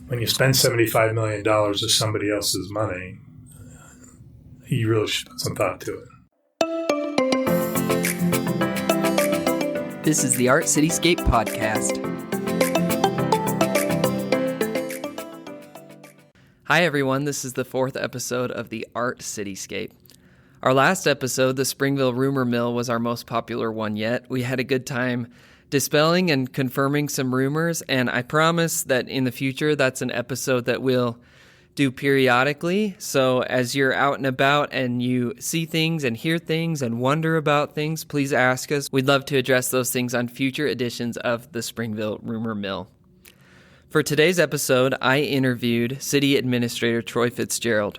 when you spend $75 million of somebody else's money, you really should put some thought to it. This is the Art Cityscape Podcast. Hi everyone, this is the 4th episode of the Art Cityscape. Our last episode, the Springville Rumor Mill, was our most popular one yet. We had a good time dispelling and confirming some rumors, and I promise that in the future that's an episode that we'll do periodically. So as you're out and about and you see things and hear things and wonder about things, please ask us. We'd love to address those things on future editions of the Springville Rumor Mill. For today's episode, I interviewed City Administrator Troy Fitzgerald.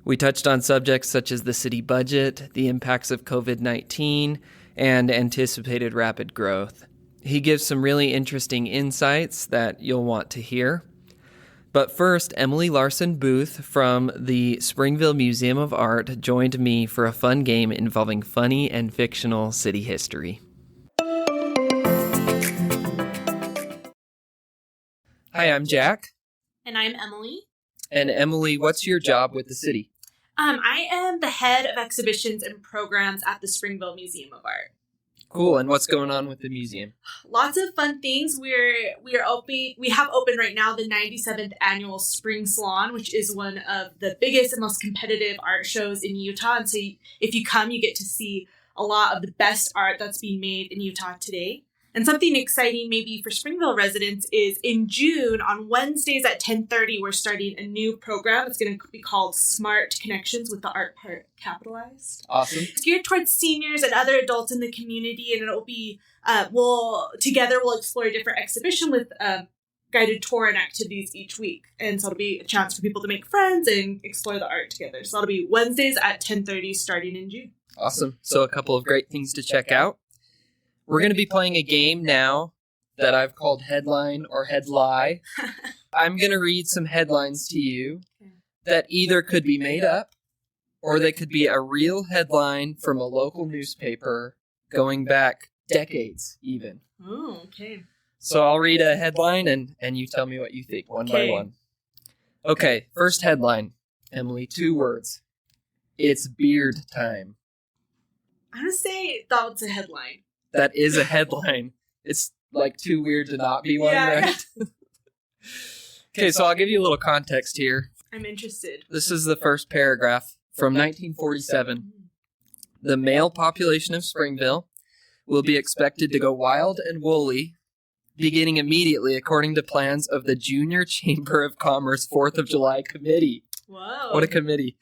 We touched on subjects such as the city budget, the impacts of COVID-19, and anticipated rapid growth. He gives some really interesting insights that you'll want to hear. But first, Emily Larson Booth from the Springville Museum of Art joined me for a fun game involving funny and fictional city history. Hi, I'm Jack. And I'm Emily. And Emily, what's your job with the city? I am the head of exhibitions and programs at the Springville Museum of Art. Cool. And what's going on with the museum? Lots of fun things. We have open right now the 97th annual Spring Salon, which is one of the biggest and most competitive art shows in Utah. And so if you come, you get to see a lot of the best art that's being made in Utah today. And something exciting maybe for Springville residents is in June, on Wednesdays at 10:30, we're starting a new program. It's going to be called Smart Connections, with the art part capitalized. Awesome. It's geared towards seniors and other adults in the community, and it'll be, we'll explore a different exhibition with guided tour and activities each week. And so it'll be a chance for people to make friends and explore the art together. So that'll be Wednesdays at 10:30 starting in June. Awesome. So a couple of great things to check out. We're going to be playing a game now that I've called Headline or Headlie. I'm going to read some headlines to you that either could be made up or they could be a real headline from a local newspaper going back decades even. Oh, okay. So I'll read a headline and you tell me what you think one by one. Okay, first headline. Emily, 2 words. It's beard time. I'm going to say that's a headline. That is a headline. It's like too weird to not be one, right? Okay, so I'll give you a little context here. I'm interested. This is the first paragraph from 1947. The male population of Springville will be expected to go wild and woolly beginning immediately according to plans of the Junior Chamber of Commerce 4th of July Committee. Whoa. What a committee.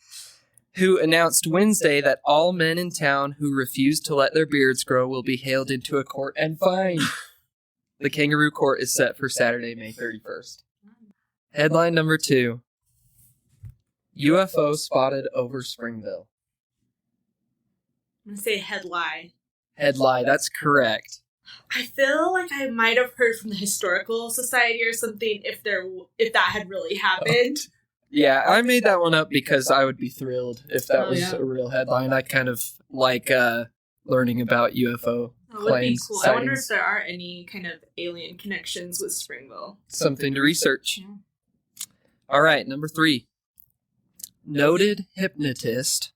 Who announced Wednesday that all men in town who refuse to let their beards grow will be hailed into a court and fined. The Kangaroo Court is set for Saturday, May 31st. Headline number 2. UFO spotted over Springville. I'm going to say headline. Headline, that's correct. I feel like I might have heard from the Historical Society or something if that had really happened. Yeah, I made that one up because I would be thrilled if that was a real headline. I kind of like learning about UFO claims. Would be cool. Sightings. I wonder if there are any kind of alien connections with Springville. Something to research. Yeah. All right, number 3. Noted hypnotist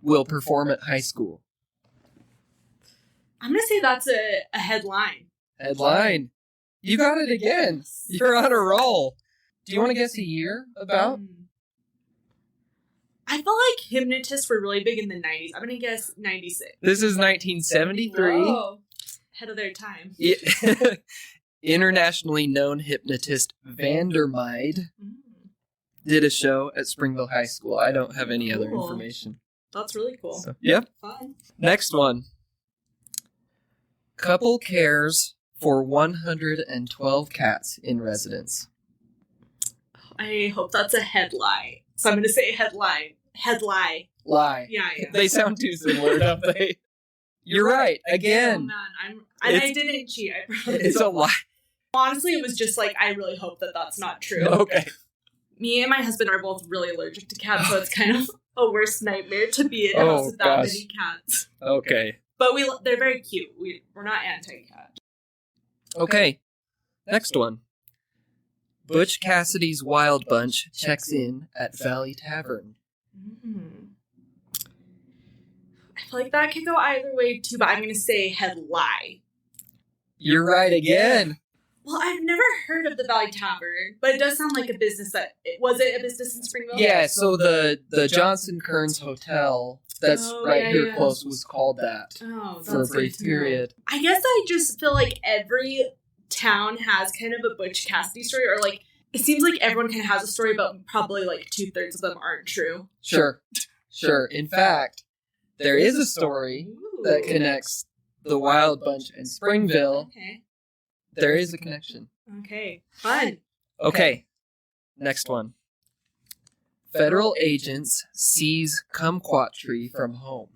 will perform at high school. I'm going to say that's a headline. Headline. You got it again. You're on a roll. Do you want to guess a year about? I feel like hypnotists were really big in the 90s. I'm going to guess 96. This is 1973. Whoa. Ahead of their time. Internationally known hypnotist Vandermeide did a show at Springville High School. I don't have any other information. That's really cool. So, yep. Fun. Next one. Couple cares for 112 cats in residence. I hope that's a headline. So I'm going to say headline. Headlie. Lie. Yeah. They sound too similar, don't they? You're right. Again. Oh, man. I didn't cheat. It's a lie. Honestly, it was just like, I really hope that that's not true. Okay. Me and my husband are both really allergic to cats, so it's kind of a worst nightmare to be in a house with that many cats. Okay. But they're very cute. We're not anti-cat. Okay. Next one. Butch Cassidy's Wild Bunch checks in at Valley Tavern. I feel like that could go either way too, but I'm going to say Headlie. You're right again. Well, I've never heard of the Valley Tavern, but it does sound like a business was it a business in Springville? Yeah, so the Johnson Kearns Hotel that's here close was called that for a brief period. I guess I just feel like every town has kind of a Butch Cassidy story, or like it seems like everyone kind of has a story, but probably like 2/3 of them aren't true. Sure. In fact, there is a story that connects the Wild Bunch and Springville. Okay. There is a connection. Okay. Fun. Okay. Next one. Federal agents seize kumquat tree from home.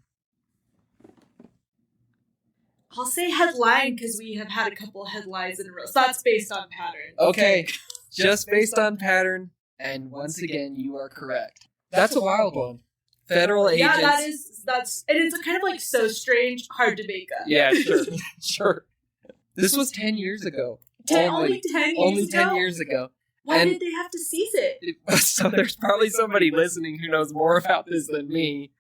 I'll say headline because we have had a couple of headlines in a row. So that's based on pattern. Okay. Just based on pattern. And once again, you are correct. That's a wild one. Federal agents. Yeah, and it's kind of like so strange, hard to make up. Yeah, sure. This was 10 years ago. Only 10 years ago. Why did they have to seize it? So there's probably somebody listening who knows more about this than me.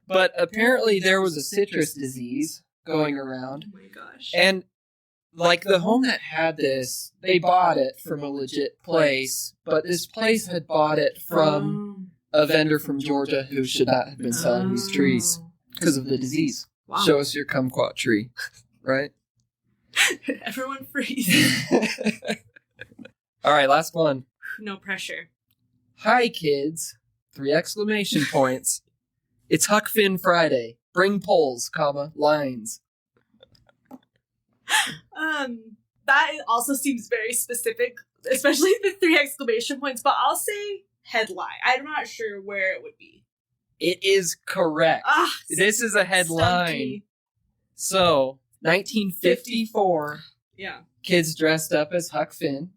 But apparently there was a citrus disease going around. Oh my gosh. And like the home that had this, they bought it from a legit place, but this place had bought it from a vendor from Georgia who should not have been selling these trees because of the disease. Wow. Show us your kumquat tree, right? Everyone freeze. All right, last one. No pressure. Hi, kids. 3 exclamation points. It's Huck Finn Friday. Bring poles, lines. That also seems very specific, especially the 3 exclamation points, but I'll say headline. I'm not sure where it would be. It is correct. This is a headline. Stumpy. So, 1954. Yeah. Kids dressed up as Huck Finn.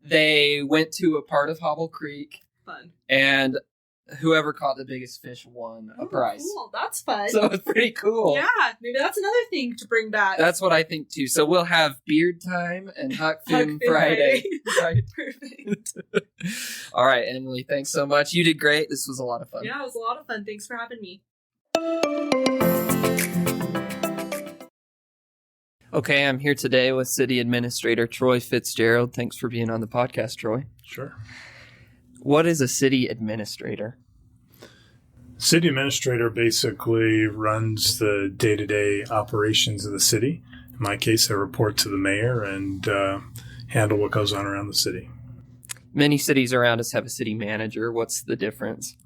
They went to a part of Hobble Creek. Fun. And whoever caught the biggest fish won a prize. Cool. That's fun. So it's pretty cool. Yeah. Maybe that's another thing to bring back. That's what I think too. So we'll have beard time and Huck Finn Friday. Right. Perfect. All right, Emily, thanks so much. You did great. This was a lot of fun. Yeah, it was a lot of fun. Thanks for having me. Okay, I'm here today with City Administrator Troy Fitzgerald. Thanks for being on the podcast, Troy. Sure. What is a city administrator? City administrator basically runs the day-to-day operations of the city. In my case, I report to the mayor and handle what goes on around the city. Many cities around us have a city manager. What's the difference?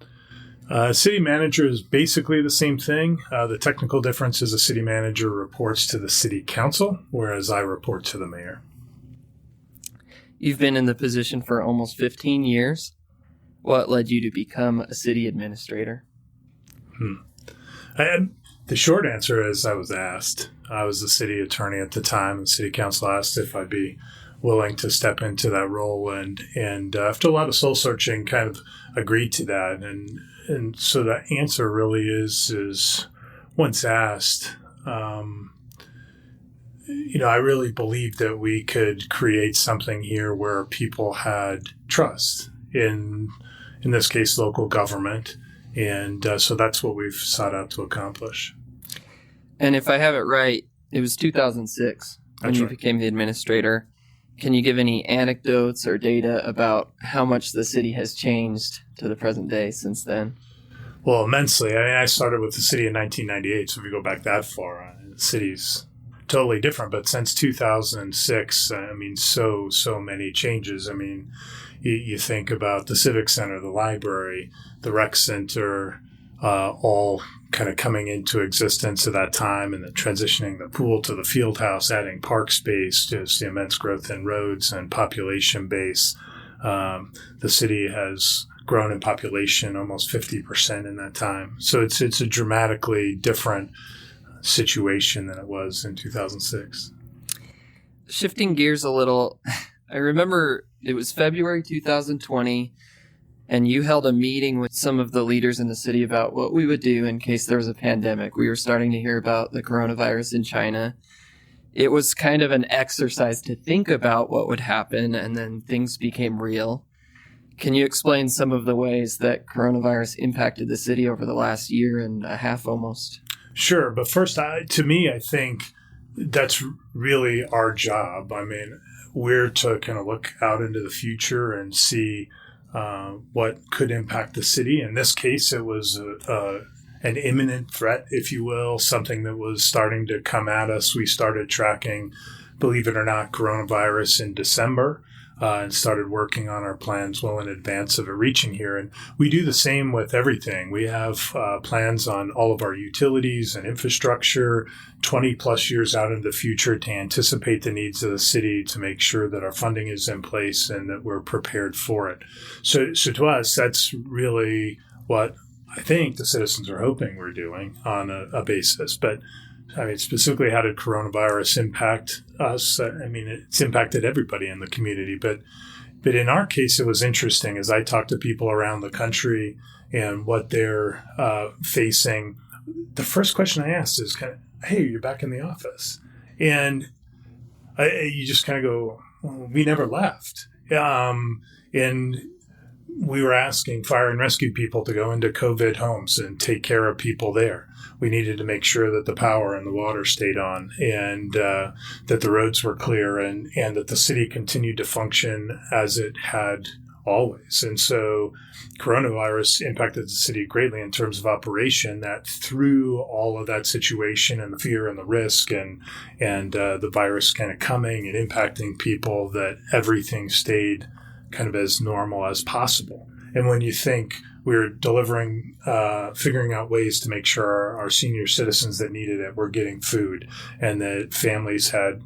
City manager is basically the same thing. The technical difference is a city manager reports to the city council, whereas I report to the mayor. You've been in the position for almost 15 years. What led you to become a city administrator? The short answer is I was asked. I was the city attorney at the time, and city council asked if I'd be willing to step into that role, and after a lot of soul searching, kind of agreed to that. And so the answer really is once asked, I really believed that we could create something here where people had trust in this case, local government. And so that's what we've sought out to accomplish. And if I have it right, it was 2006 when you became the administrator. Can you give any anecdotes or data about how much the city has changed to the present day since then? Well, immensely. I mean, I started with the city in 1998, so if we go back that far, the city's totally different. But since 2006, I mean, so many changes. I mean, you think about the Civic Center, the library, the rec center, all kind of coming into existence at that time, and then transitioning the pool to the field house, adding park space, just the immense growth in roads and population base. The city has grown in population almost 50% in that time. So it's a dramatically different situation than it was in 2006. Shifting gears a little, I remember it was February 2020, and you held a meeting with some of the leaders in the city about what we would do in case there was a pandemic. We were starting to hear about the coronavirus in China. it was kind of an exercise to think about what would happen, and then things became real. Can you explain some of the ways that coronavirus impacted the city over the last year and a half almost? Sure. But first, to me, I think that's really our job. I mean, we're to kind of look out into the future and see what could impact the city. In this case, it was an imminent threat, if you will, something that was starting to come at us. We started tracking, believe it or not, coronavirus in December. And started working on our plans well in advance of it reaching here. And we do the same with everything. We have plans on all of our utilities and infrastructure 20 plus years out into the future to anticipate the needs of the city, to make sure that our funding is in place and that we're prepared for it. So to us, that's really what I think the citizens are hoping we're doing on a basis. But I mean, specifically, how did coronavirus impact us? I mean, it's impacted everybody in the community. But in our case, it was interesting as I talked to people around the country and what they're facing. The first question I asked is kind of, hey, you're back in the office. And you just kind of go, well, we never left. And we were asking fire and rescue people to go into COVID homes and take care of people there. We needed to make sure that the power and the water stayed on, and that the roads were clear, and that the city continued to function as it had always. And so coronavirus impacted the city greatly in terms of operation, that through all of that situation and the fear and the risk and the virus kind of coming and impacting people, that everything stayed kind of as normal as possible. And when you think we're delivering, figuring out ways to make sure our senior citizens that needed it were getting food, and that families had,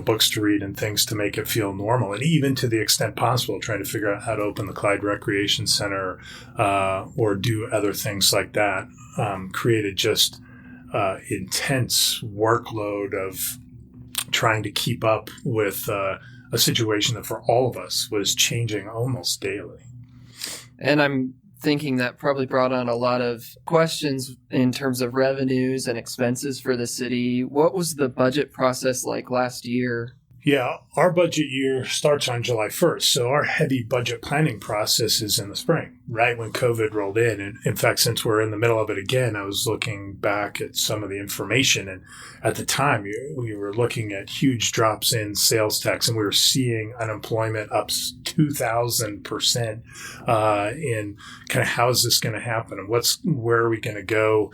books to read and things to make it feel normal. And even to the extent possible, trying to figure out how to open the Clyde Recreation Center or do other things like that, created just intense workload of trying to keep up with a situation that for all of us was changing almost daily. And I'm thinking that probably brought on a lot of questions in terms of revenues and expenses for the city. What was the budget process like last year? Yeah, our budget year starts on July 1st. So our heavy budget planning process is in the spring, right when COVID rolled in. And in fact, since we're in the middle of it again, I was looking back at some of the information. And at the time, we were looking at huge drops in sales tax, and we were seeing unemployment up 2,000% in kind of how is this going to happen, and where are we going to go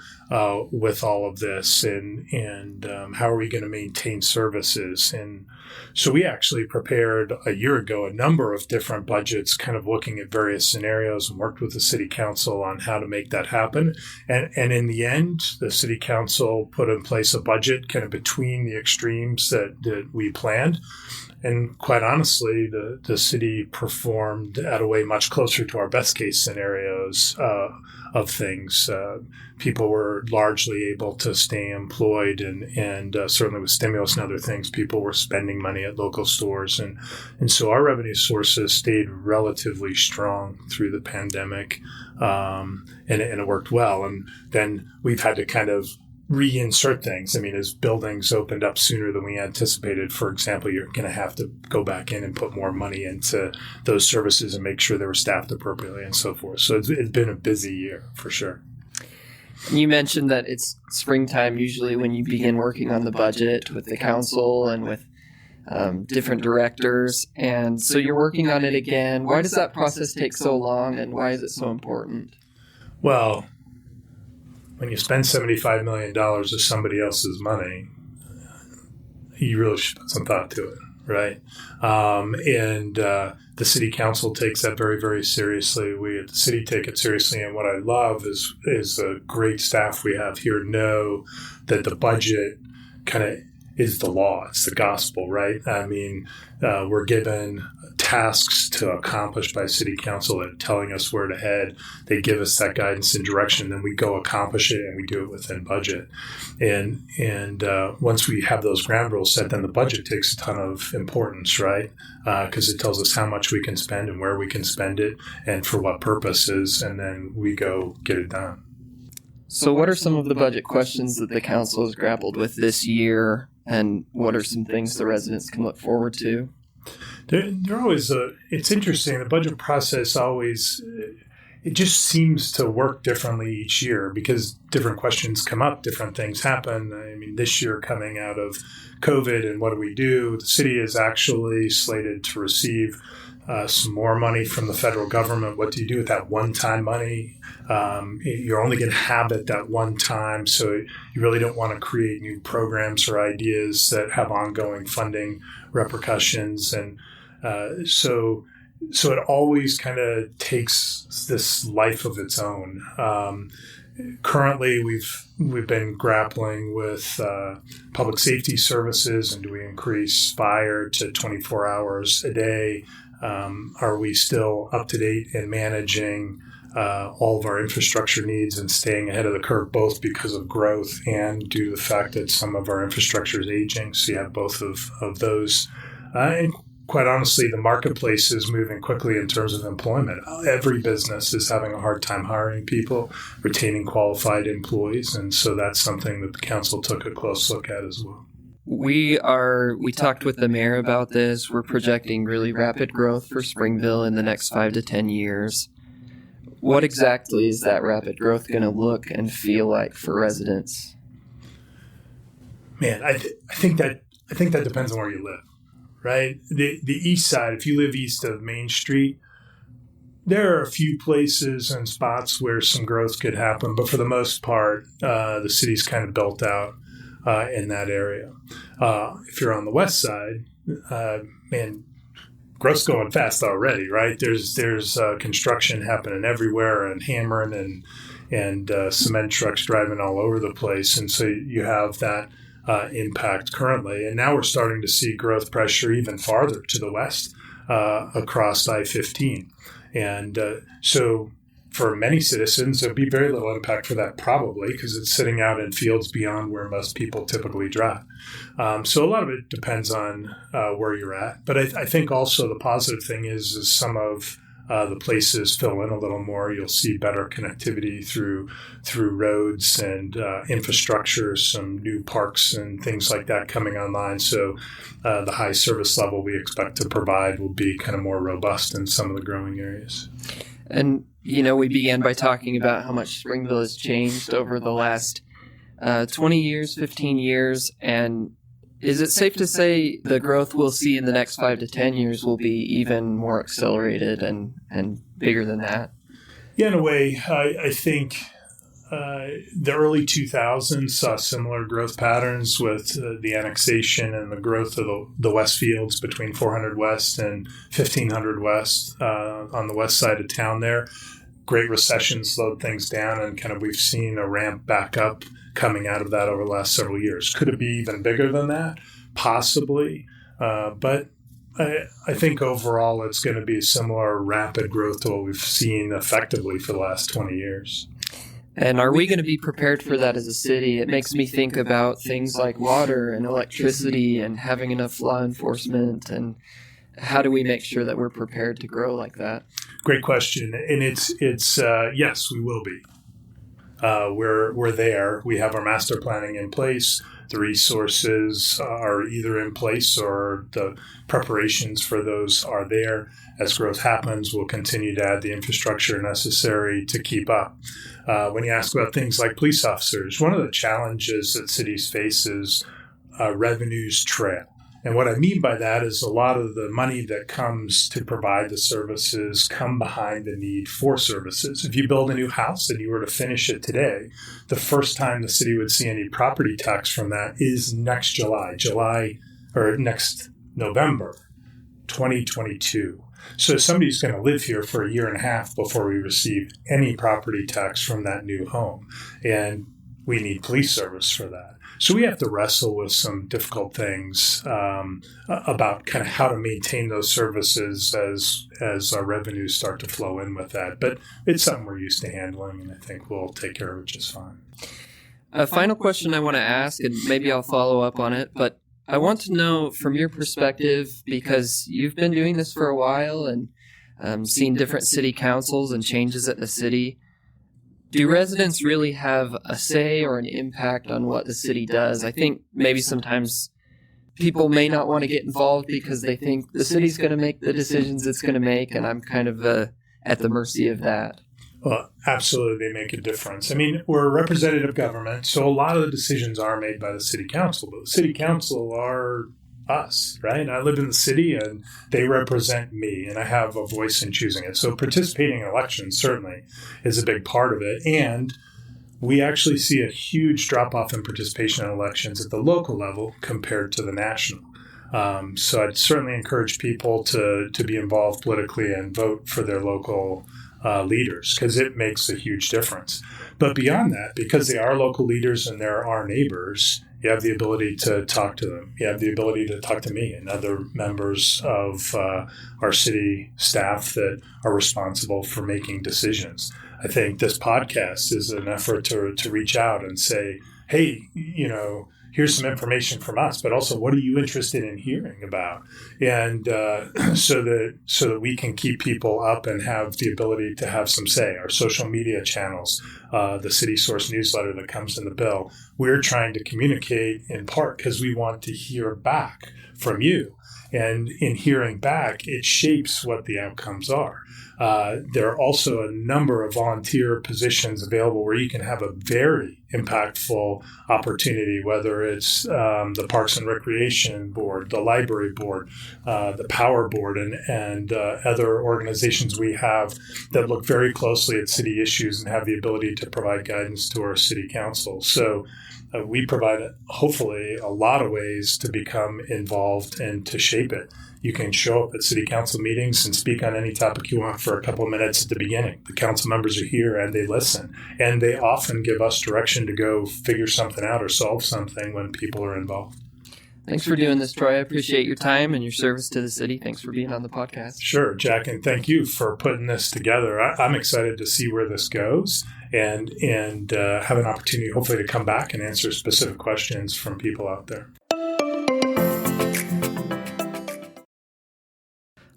with all of this, and how are we going to maintain services. And so we actually prepared a year ago a number of different budgets, kind of looking at various scenarios, and worked with the city council on how to make that happen. And in the end, the city council put in place a budget kind of between the extremes that we planned. And quite honestly, the city performed at a way much closer to our best case scenarios of things. People were largely able to stay employed, and certainly with stimulus and other things, people were spending money at local stores. And so our revenue sources stayed relatively strong through the pandemic, and it worked well. And then we've had to kind of reinsert things. I mean, as buildings opened up sooner than we anticipated, for example, you're going to have to go back in and put more money into those services and make sure they were staffed appropriately and so forth. So it's been a busy year for sure. You mentioned that it's springtime usually when you begin working on the budget with the council and with different directors. And so you're working on it again. Why does that process take so long, and why is it so important? Well, when you spend $75 million of somebody else's money, you really should put some thought to it, right? And the city council takes that very, very seriously. We at the city take it seriously. And what I love is the great staff we have here know that the budget kind of is the law. It's the gospel, right? I mean, we're given tasks to accomplish by city council that are telling us where to head. They give us that guidance and direction, then we go accomplish it, and we do it within budget. And once we have those ground rules set, then the budget takes a ton of importance, right? Because it tells us how much we can spend and where we can spend it and for what purposes, and then we go get it done. So what are some of the budget questions that the council has grappled with this year? and what are some things the residents can look forward to? They're always, it's interesting, the budget process always, it just seems to work differently each year because different questions come up, different things happen. I mean, this year coming out of COVID and what do we do? The city is actually slated to receive some more money from the federal government. What do you do with that one-time money? You're only going to have it that one time, so you really don't want to create new programs or ideas that have ongoing funding repercussions. And so it always kind of takes this life of its own. Currently, we've been grappling with public safety services, and do we increase fire to 24 hours a day? Are we still up to date in managing all of our infrastructure needs and staying ahead of the curve, both because of growth and due to the fact that some of our infrastructure is aging? So you have both of those. And quite honestly, the marketplace is moving quickly in terms of employment. Every business is having a hard time hiring people, retaining qualified employees. And so that's something that the council took a close look at as well. We talked with the mayor about this. We're projecting really rapid growth for Springville in the next 5 to 10 years. What exactly is that rapid growth going to look and feel like for residents? Man, I think that depends on where you live, right? The east side, if you live east of Main Street, there are a few places and spots where some growth could happen, but for the most part, the city's kind of built out in that area. If you're on the west side, man, growth's going fast already, right? There's construction happening everywhere and hammering and cement trucks driving all over the place. And so you have that impact currently. And now we're starting to see growth pressure even farther to the west across I-15. And so for many citizens, there'd be very little impact for that probably because it's sitting out in fields beyond where most people typically drive. So a lot of it depends on where you're at. But I think also the positive thing is some of the places fill in a little more. You'll see better connectivity through roads and infrastructure, some new parks and things like that coming online. So the high service level we expect to provide will be kind of more robust in some of the growing areas. And, we began by talking about how much Springville has changed over the last 20 years, 15 years. And is it safe to say the growth we'll see in the next 5 to 10 years will be even more accelerated and bigger than that? Yeah, in a way, I think the early 2000s saw similar growth patterns with the annexation and the growth of the West Fields between 400 West and 1500 West on the west side of town there. Great Recession slowed things down, and kind of we've seen a ramp back up coming out of that over the last several years. Could it be even bigger than that? Possibly. But I think overall it's going to be a similar rapid growth to what we've seen effectively for the last 20 years. And are we going to be prepared for that as a city? It makes me think about things like water and electricity and having enough law enforcement. And how do we make sure that we're prepared to grow like that? Great question. And it's yes, we will be. We're there. We have our master planning in place. The resources are either in place or the preparations for those are there. As growth happens, we'll continue to add the infrastructure necessary to keep up. When you ask about things like police officers, one of the challenges that cities face is revenues trail. And what I mean by that is a lot of the money that comes to provide the services come behind the need for services. If you build a new house and you were to finish it today, the first time the city would see any property tax from that is next next November 2022. So somebody's going to live here for a year and a half before we receive any property tax from that new home. And we need police service for that. So we have to wrestle with some difficult things about kind of how to maintain those services as our revenues start to flow in with that. But it's something we're used to handling, and I think we'll take care of it just fine. A final question I want to ask, and maybe I'll follow up on it, but I want to know from your perspective, because you've been doing this for a while and seen different city councils and changes at the city. do residents really have a say or an impact on what the city does? I think maybe sometimes people may not want to get involved because they think the city's going to make the decisions it's going to make, and I'm kind of at the mercy of that. Well, absolutely, they make a difference. I mean, we're a representative government, so a lot of the decisions are made by the city council, but the city council are us, right? I live in the city and they represent me, and I have a voice in choosing it. So participating in elections certainly is a big part of it. And we actually see a huge drop-off in participation in elections at the local level compared to the national. So I'd certainly encourage people to be involved politically and vote for their local leaders, because it makes a huge difference. But beyond that, because they are local leaders and they're our neighbors, you have the ability to talk to them. You have the ability to talk to me and other members of our city staff that are responsible for making decisions. I think this podcast is an effort to reach out and say, hey, here's some information from us, but also what are you interested in hearing about? And so that we can keep people up and have the ability to have some say. Our social media channels, the City Source newsletter that comes in the bill, we're trying to communicate in part because we want to hear back from you. And in hearing back, it shapes what the outcomes are. There are also a number of volunteer positions available where you can have a very impactful opportunity, whether it's the Parks and Recreation Board, the Library Board, the Power Board, and other organizations we have that look very closely at city issues and have the ability to provide guidance to our city council. So we provide, hopefully, a lot of ways to become involved and to shape it. You can show up at city council meetings and speak on any topic you want for a couple of minutes at the beginning. The council members are here and they listen. And they often give us direction to go figure something out or solve something when people are involved. Thanks for doing this, Troy. I appreciate your time and your service to the city. Thanks for being on the podcast. Sure, Jack, and thank you for putting this together. I'm excited to see where this goes and have an opportunity, hopefully, to come back and answer specific questions from people out there.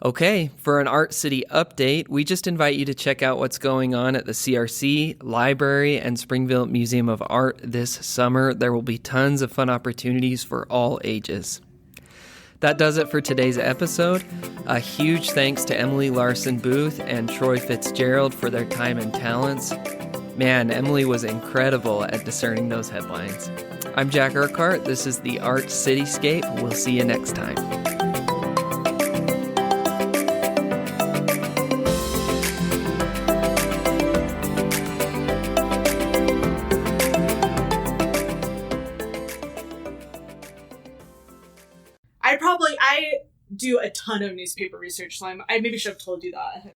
Okay, for an Art City update, we just invite you to check out what's going on at the CRC, Library, and Springville Museum of Art this summer. There will be tons of fun opportunities for all ages. That does it for today's episode. A huge thanks to Emily Larson Booth and Troy Fitzgerald for their time and talents. Man, Emily was incredible at discerning those headlines. I'm Jack Urquhart. This is the Art Cityscape. We'll see you next time. I do a ton of newspaper research, so I maybe should have told you that.